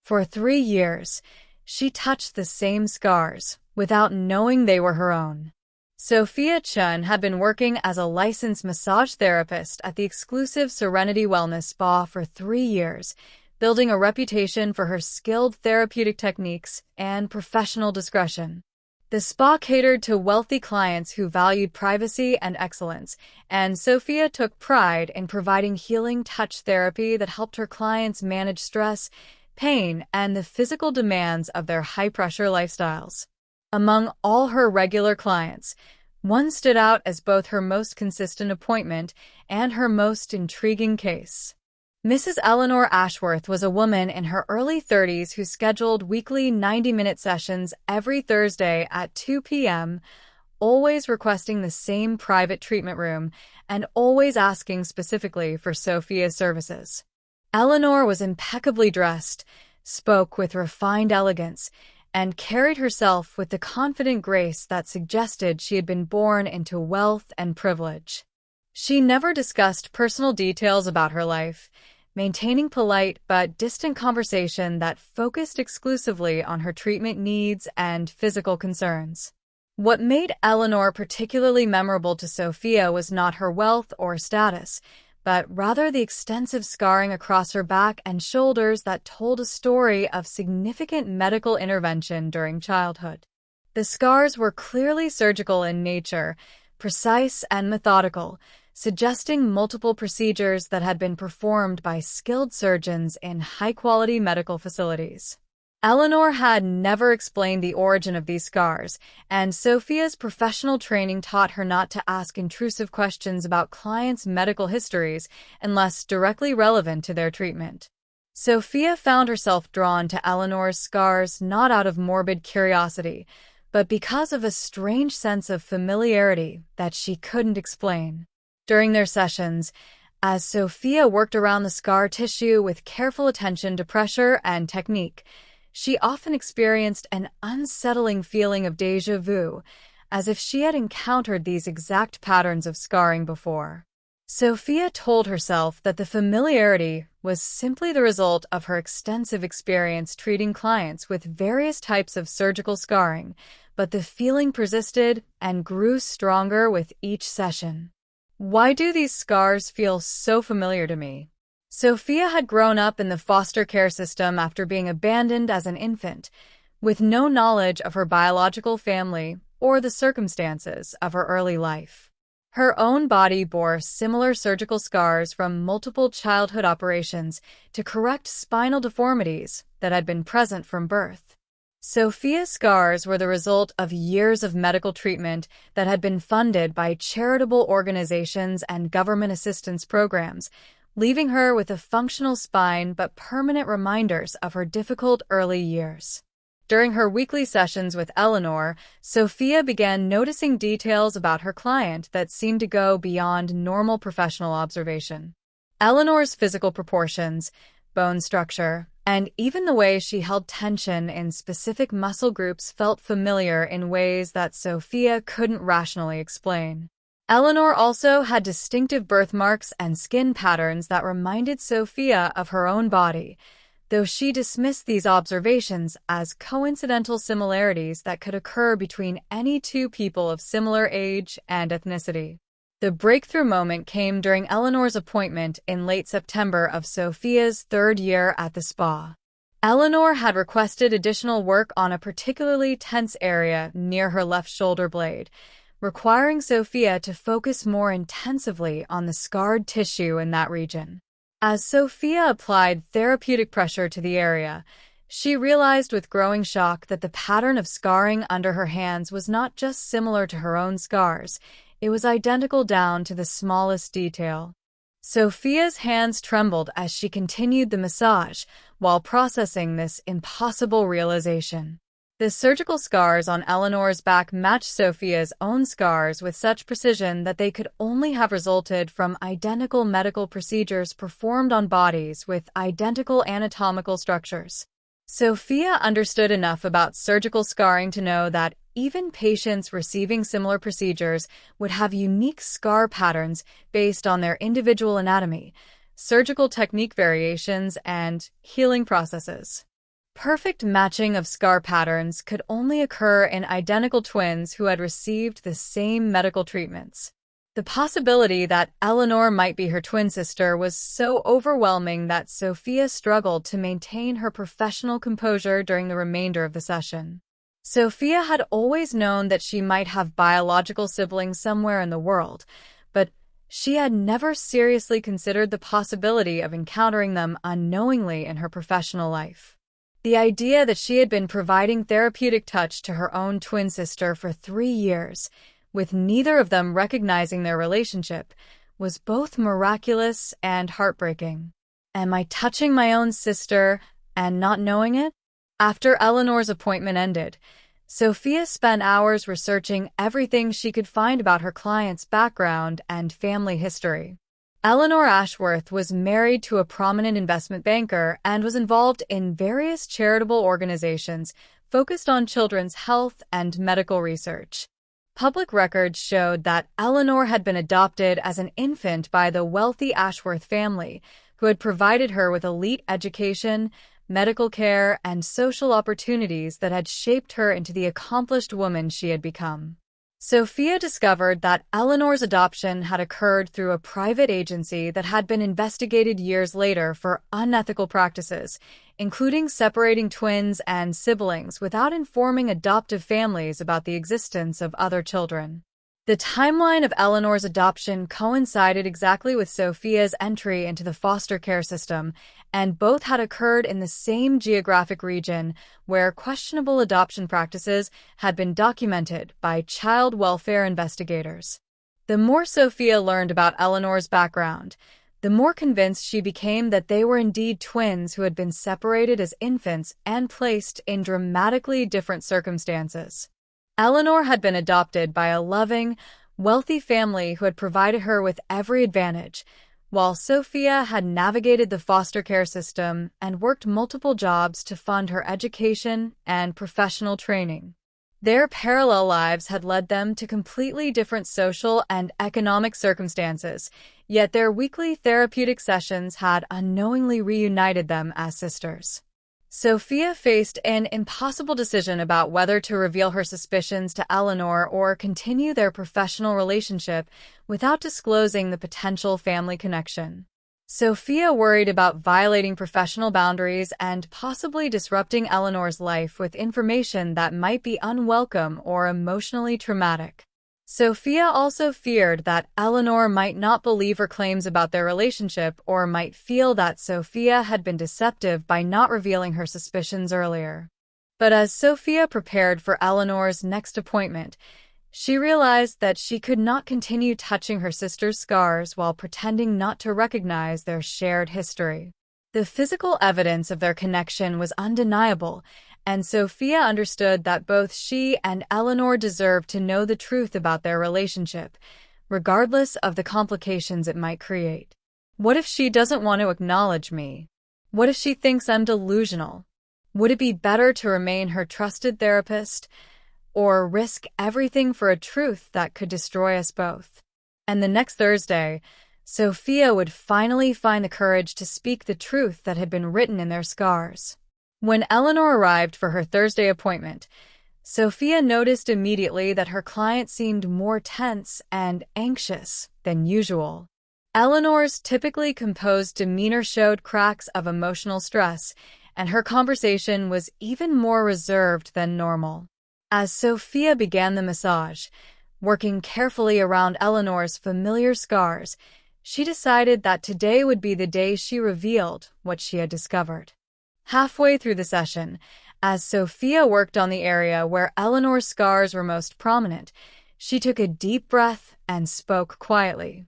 For 3 years, she touched the same scars without knowing they were her own. Sophia Chun had been working as a licensed massage therapist at the exclusive Serenity Wellness Spa for 3 years, building a reputation for her skilled therapeutic techniques and professional discretion. The spa catered to wealthy clients who valued privacy and excellence, and Sophia took pride in providing healing touch therapy that helped her clients manage stress, pain, and the physical demands of their high-pressure lifestyles. Among all her regular clients, one stood out as both her most consistent appointment and her most intriguing case. Mrs. Eleanor Ashworth was a woman in her early 30s who scheduled weekly 90-minute sessions every Thursday at 2 p.m., always requesting the same private treatment room and always asking specifically for Sophia's services. Eleanor was impeccably dressed, spoke with refined elegance, and carried herself with the confident grace that suggested she had been born into wealth and privilege. She never discussed personal details about her life, maintaining polite but distant conversation that focused exclusively on her treatment needs and physical concerns. What made Eleanor particularly memorable to Sophia was not her wealth or status, but rather the extensive scarring across her back and shoulders that told a story of significant medical intervention during childhood. The scars were clearly surgical in nature, precise and methodical, suggesting multiple procedures that had been performed by skilled surgeons in high-quality medical facilities. Eleanor had never explained the origin of these scars, and Sophia's professional training taught her not to ask intrusive questions about clients' medical histories unless directly relevant to their treatment. Sophia found herself drawn to Eleanor's scars not out of morbid curiosity, but because of a strange sense of familiarity that she couldn't explain. During their sessions, as Sophia worked around the scar tissue with careful attention to pressure and technique, she often experienced an unsettling feeling of déjà vu, as if she had encountered these exact patterns of scarring before. Sophia told herself that the familiarity was simply the result of her extensive experience treating clients with various types of surgical scarring, but the feeling persisted and grew stronger with each session. Why do these scars feel so familiar to me? Sophia had grown up in the foster care system after being abandoned as an infant, with no knowledge of her biological family or the circumstances of her early life. Her own body bore similar surgical scars from multiple childhood operations to correct spinal deformities that had been present from birth. Sophia's scars were the result of years of medical treatment that had been funded by charitable organizations and government assistance programs, leaving her with a functional spine but permanent reminders of her difficult early years. During her weekly sessions with Eleanor, Sophia began noticing details about her client that seemed to go beyond normal professional observation. Eleanor's physical proportions, bone structure, and even the way she held tension in specific muscle groups felt familiar in ways that Sophia couldn't rationally explain. Eleanor also had distinctive birthmarks and skin patterns that reminded Sophia of her own body, though she dismissed these observations as coincidental similarities that could occur between any two people of similar age and ethnicity. The breakthrough moment came during Eleanor's appointment in late September of Sophia's 3rd year at the spa. Eleanor had requested additional work on a particularly tense area near her left shoulder blade, requiring Sophia to focus more intensively on the scarred tissue in that region. As Sophia applied therapeutic pressure to the area, she realized with growing shock that the pattern of scarring under her hands was not just similar to her own scars, it was identical down to the smallest detail. Sophia's hands trembled as she continued the massage while processing this impossible realization. The surgical scars on Eleanor's back matched Sophia's own scars with such precision that they could only have resulted from identical medical procedures performed on bodies with identical anatomical structures. Sophia understood enough about surgical scarring to know that even patients receiving similar procedures would have unique scar patterns based on their individual anatomy, surgical technique variations, and healing processes. perfect matching of scar patterns could only occur in identical twins who had received the same medical treatments. The possibility that Eleanor might be her twin sister was so overwhelming that Sophia struggled to maintain her professional composure during the remainder of the session. Sophia had always known that she might have biological siblings somewhere in the world, but she had never seriously considered the possibility of encountering them unknowingly in her professional life. The idea that she had been providing therapeutic touch to her own twin sister for 3 years, with neither of them recognizing their relationship, was both miraculous and heartbreaking. Am I touching my own sister and not knowing it? After Eleanor's appointment ended, Sophia spent hours researching everything she could find about her client's background and family history. Eleanor Ashworth was married to a prominent investment banker and was involved in various charitable organizations focused on children's health and medical research. Public records showed that Eleanor had been adopted as an infant by the wealthy Ashworth family, who had provided her with elite education, medical care, and social opportunities that had shaped her into the accomplished woman she had become. Sophia discovered that Eleanor's adoption had occurred through a private agency that had been investigated years later for unethical practices, including separating twins and siblings without informing adoptive families about the existence of other children. The timeline of Eleanor's adoption coincided exactly with Sophia's entry into the foster care system, and both had occurred in the same geographic region where questionable adoption practices had been documented by child welfare investigators. The more Sophia learned about Eleanor's background, the more convinced she became that they were indeed twins who had been separated as infants and placed in dramatically different circumstances. Eleanor had been adopted by a loving, wealthy family who had provided her with every advantage, while Sophia had navigated the foster care system and worked multiple jobs to fund her education and professional training. Their parallel lives had led them to completely different social and economic circumstances, yet their weekly therapeutic sessions had unknowingly reunited them as sisters. Sophia faced an impossible decision about whether to reveal her suspicions to Eleanor or continue their professional relationship without disclosing the potential family connection. Sophia worried about violating professional boundaries and possibly disrupting Eleanor's life with information that might be unwelcome or emotionally traumatic. Sophia also feared that Eleanor might not believe her claims about their relationship or might feel that Sophia had been deceptive by not revealing her suspicions earlier. But as Sophia prepared for Eleanor's next appointment, she realized that she could not continue touching her sister's scars while pretending not to recognize their shared history. The physical evidence of their connection was undeniable, and Sophia understood that both she and Eleanor deserved to know the truth about their relationship, regardless of the complications it might create. What if she doesn't want to acknowledge me? What if she thinks I'm delusional? Would it be better to remain her trusted therapist, or risk everything for a truth that could destroy us both? And the next Thursday, Sophia would finally find the courage to speak the truth that had been written in their scars. When Eleanor arrived for her Thursday appointment, Sophia noticed immediately that her client seemed more tense and anxious than usual. Eleanor's typically composed demeanor showed cracks of emotional stress, and her conversation was even more reserved than normal. As Sophia began the massage, working carefully around Eleanor's familiar scars, she decided that today would be the day she revealed what she had discovered. Halfway through the session, as Sophia worked on the area where Eleanor's scars were most prominent, she took a deep breath and spoke quietly.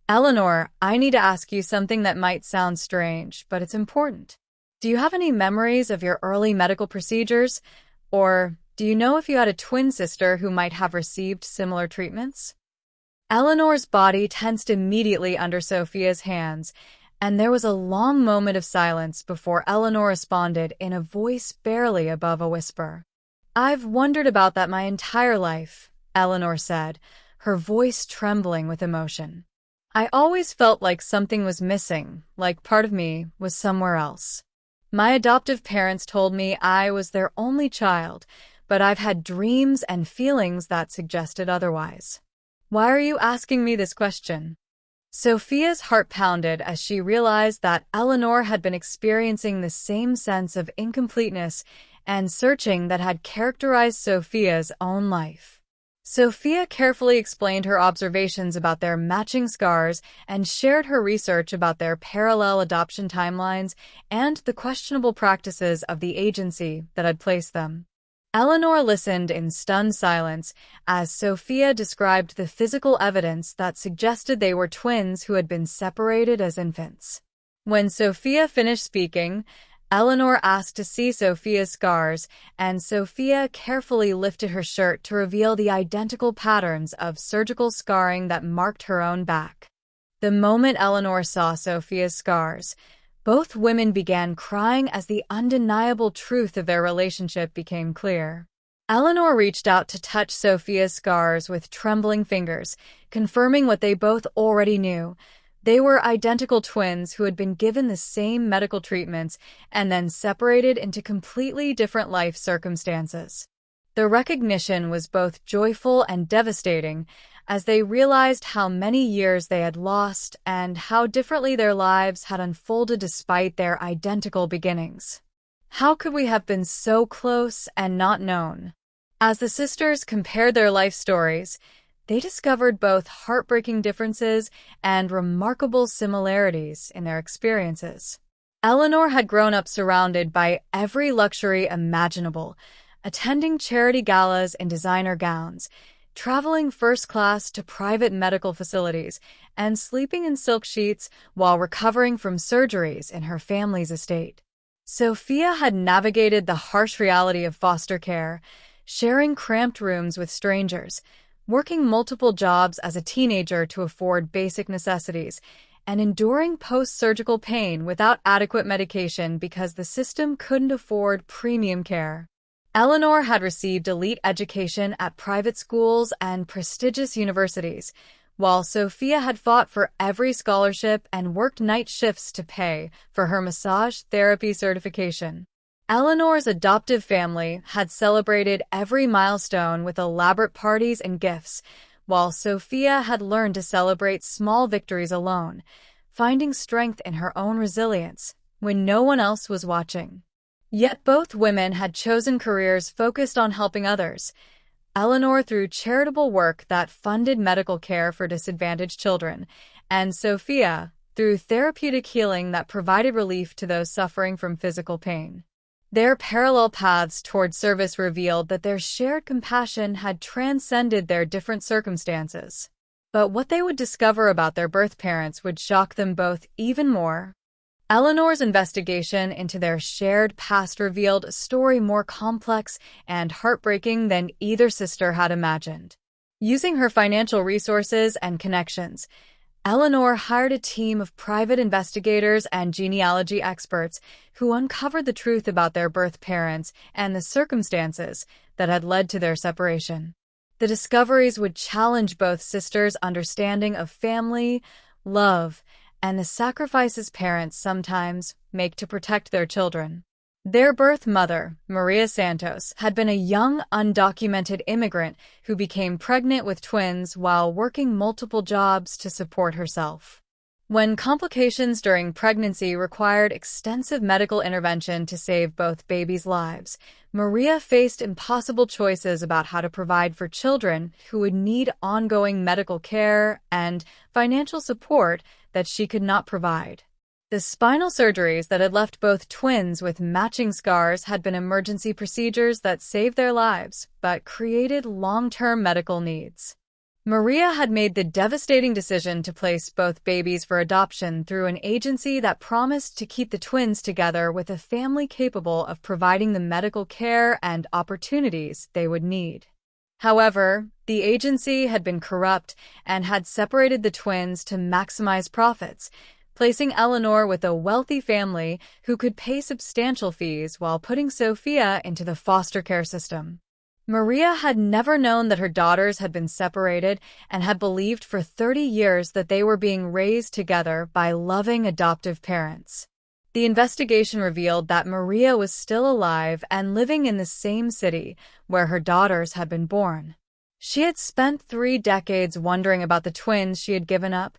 Eleanor, I need to ask you something that might sound strange, but it's important. Do you have any memories of your early medical procedures? Or do you know if you had a twin sister who might have received similar treatments? Eleanor's body tensed immediately under Sophia's hands, and there was a long moment of silence before Eleanor responded in a voice barely above a whisper. I've wondered about that my entire life, Eleanor said, her voice trembling with emotion. I always felt like something was missing, like part of me was somewhere else. My adoptive parents told me I was their only child, but I've had dreams and feelings that suggested otherwise. Why are you asking me this question? Sophia's heart pounded as she realized that Eleanor had been experiencing the same sense of incompleteness and searching that had characterized Sophia's own life. Sophia carefully explained her observations about their matching scars and shared her research about their parallel adoption timelines and the questionable practices of the agency that had placed them. Eleanor listened in stunned silence as Sophia described the physical evidence that suggested they were twins who had been separated as infants. When Sophia finished speaking, Eleanor asked to see Sophia's scars, and Sophia carefully lifted her shirt to reveal the identical patterns of surgical scarring that marked her own back. The moment Eleanor saw Sophia's scars, both women began crying as the undeniable truth of their relationship became clear. Eleanor reached out to touch Sophia's scars with trembling fingers, confirming what they both already knew. They were identical twins who had been given the same medical treatments and then separated into completely different life circumstances. The recognition was both joyful and devastating, as they realized how many years they had lost and how differently their lives had unfolded despite their identical beginnings. How could we have been so close and not known? As the sisters compared their life stories, they discovered both heartbreaking differences and remarkable similarities in their experiences. Eleanor had grown up surrounded by every luxury imaginable, attending charity galas in designer gowns, traveling first class to private medical facilities, and sleeping in silk sheets while recovering from surgeries in her family's estate. Sophia had navigated the harsh reality of foster care, sharing cramped rooms with strangers, working multiple jobs as a teenager to afford basic necessities, and enduring post-surgical pain without adequate medication because the system couldn't afford premium care. Eleanor had received elite education at private schools and prestigious universities, while Sophia had fought for every scholarship and worked night shifts to pay for her massage therapy certification. Eleanor's adoptive family had celebrated every milestone with elaborate parties and gifts, while Sophia had learned to celebrate small victories alone, finding strength in her own resilience when no one else was watching. Yet both women had chosen careers focused on helping others. Eleanor through charitable work that funded medical care for disadvantaged children, and Sophia through therapeutic healing that provided relief to those suffering from physical pain. Their parallel paths toward service revealed that their shared compassion had transcended their different circumstances. But what they would discover about their birth parents would shock them both even more. Eleanor's investigation into their shared past revealed a story more complex and heartbreaking than either sister had imagined. Using her financial resources and connections, Eleanor hired a team of private investigators and genealogy experts who uncovered the truth about their birth parents and the circumstances that had led to their separation. The discoveries would challenge both sisters' understanding of family, love, and the sacrifices parents sometimes make to protect their children. Their birth mother, Maria Santos, had been a young, undocumented immigrant who became pregnant with twins while working multiple jobs to support herself. When complications during pregnancy required extensive medical intervention to save both babies' lives, Maria faced impossible choices about how to provide for children who would need ongoing medical care and financial support that she could not provide. The spinal surgeries that had left both twins with matching scars had been emergency procedures that saved their lives, but created long-term medical needs. Maria had made the devastating decision to place both babies for adoption through an agency that promised to keep the twins together with a family capable of providing the medical care and opportunities they would need. However, the agency had been corrupt and had separated the twins to maximize profits, placing Eleanor with a wealthy family who could pay substantial fees while putting Sophia into the foster care system. Maria had never known that her daughters had been separated and had believed for 30 years that they were being raised together by loving adoptive parents. The investigation revealed that Maria was still alive and living in the same city where her daughters had been born. She had spent 3 decades wondering about the twins she had given up,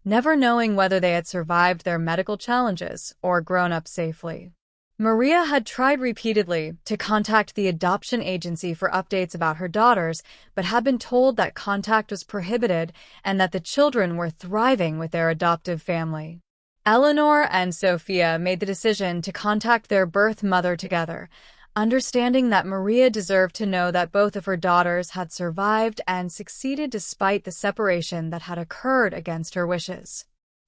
never knowing whether they had survived their medical challenges or grown up safely. Maria had tried repeatedly to contact the adoption agency for updates about her daughters, but had been told that contact was prohibited and that the children were thriving with their adoptive family. Eleanor and Sophia made the decision to contact their birth mother together, understanding that Maria deserved to know that both of her daughters had survived and succeeded despite the separation that had occurred against her wishes.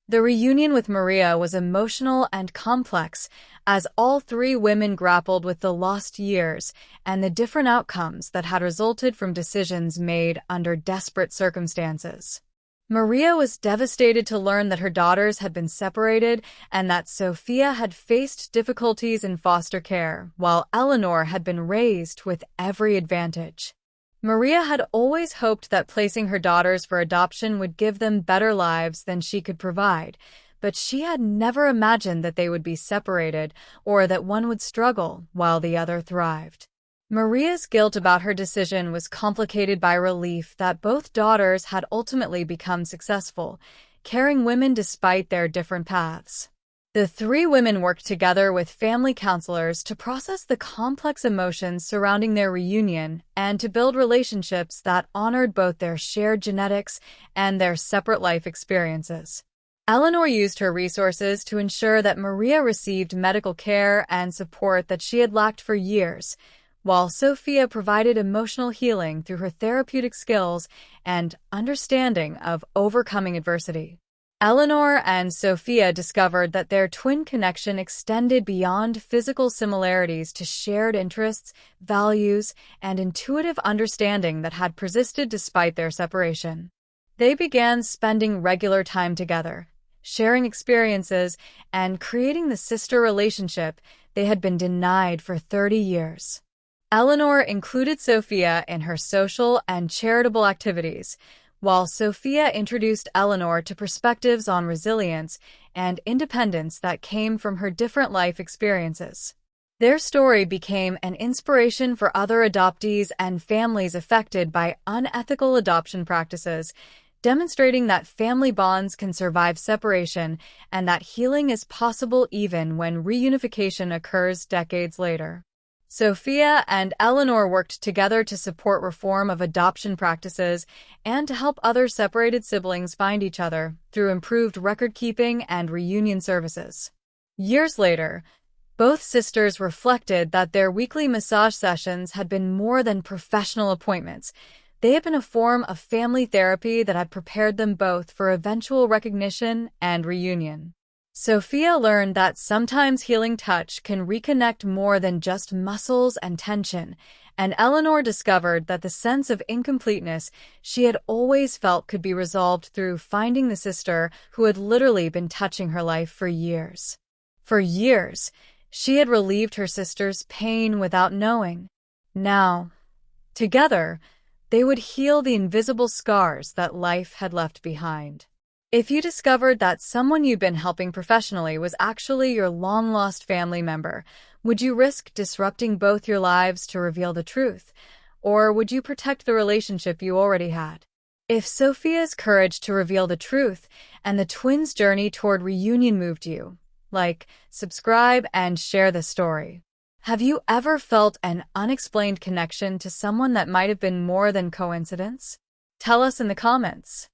The reunion with Maria was emotional and complex, as all 3 women grappled with the lost years and the different outcomes that had resulted from decisions made under desperate circumstances. Maria was devastated to learn that her daughters had been separated and that Sophia had faced difficulties in foster care, while Eleanor had been raised with every advantage. Maria had always hoped that placing her daughters for adoption would give them better lives than she could provide, but she had never imagined that they would be separated or that one would struggle while the other thrived. Maria's guilt about her decision was complicated by relief that both daughters had ultimately become successful, caring women despite their different paths. The 3 women worked together with family counselors to process the complex emotions surrounding their reunion and to build relationships that honored both their shared genetics and their separate life experiences. Eleanor used her resources to ensure that Maria received medical care and support that she had lacked for years, while Sophia provided emotional healing through her therapeutic skills and understanding of overcoming adversity. Eleanor and Sophia discovered that their twin connection extended beyond physical similarities to shared interests, values, and intuitive understanding that had persisted despite their separation. They began spending regular time together, sharing experiences, and creating the sister relationship they had been denied for 30 years. Eleanor included Sophia in her social and charitable activities, while Sophia introduced Eleanor to perspectives on resilience and independence that came from her different life experiences. Their story became an inspiration for other adoptees and families affected by unethical adoption practices, demonstrating that family bonds can survive separation and that healing is possible even when reunification occurs decades later. Sophia and Eleanor worked together to support reform of adoption practices and to help other separated siblings find each other through improved record-keeping and reunion services. Years later, both sisters reflected that their weekly massage sessions had been more than professional appointments. They had been a form of family therapy that had prepared them both for eventual recognition and reunion. Sophia learned that sometimes healing touch can reconnect more than just muscles and tension, and Eleanor discovered that the sense of incompleteness she had always felt could be resolved through finding the sister who had literally been touching her life for years. For years, she had relieved her sister's pain without knowing. Now, together, they would heal the invisible scars that life had left behind. If you discovered that someone you'd been helping professionally was actually your long-lost family member, would you risk disrupting both your lives to reveal the truth? Or would you protect the relationship you already had? If Sophia's courage to reveal the truth and the twins' journey toward reunion moved you, like, subscribe, and share the story. Have you ever felt an unexplained connection to someone that might have been more than coincidence? Tell us in the comments.